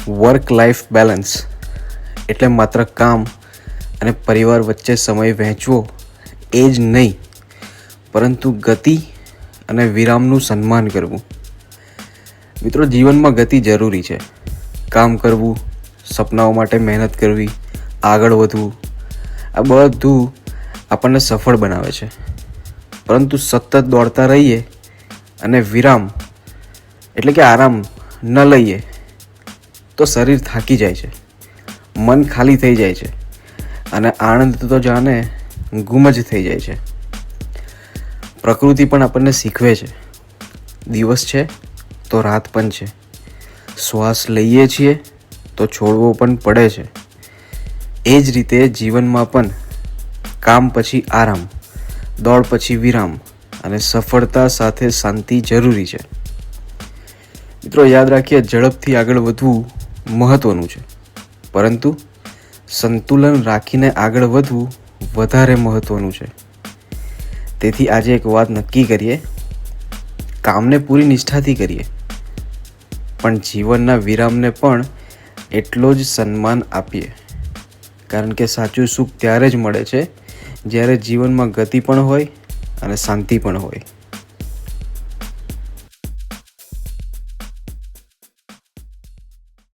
Work life balance એટલે માત્ર કામ અને પરિવાર વચ્ચે સમય વહેંચવો એ જ નહીં, પરંતુ ગતિ અને વિરામનું સન્માન કરવું. મિત્રો, જીવનમાં ગતિ જરૂરી છે. કામ કરવું, સપનાઓ માટે મહેનત કરવી, આગળ વધવું, આ બધું આપણને સફળ બનાવે છે. પરંતુ સતત દોડતા રહીએ અને વિરામ એટલે કે આરામ ન લઈએ તો શરીર થાકી જાય છે, મન ખાલી થઈ જાય છે અને આનંદ તો જાણે ગુમ જ થઈ જાય છે. પ્રકૃતિ પણ આપણને શીખવે છે, દિવસ છે તો રાત પણ છે, શ્વાસ લઈએ છીએ તો છોડવો પણ પડે છે. એ જ રીતે જીવનમાં પણ કામ પછી આરામ, દોડ પછી વિરામ અને સફળતા સાથે શાંતિ જરૂરી છે. મિત્રો, યાદ રાખીએ, ઝડપથી આગળ વધવું મહત્ત્વનું છે, પરંતુ સંતુલન રાખીને આગળ વધવું વધારે મહત્ત્વનું છે. તેથી આજે એક વાત નક્કી કરીએ, કામને પૂરી નિષ્ઠાથી કરીએ, પણ જીવનના વિરામને પણ એટલો જ સન્માન આપીએ. કારણ કે સાચું સુખ ત્યારે જ મળે છે જ્યારે જીવનમાં ગતિ પણ હોય અને શાંતિ પણ હોય.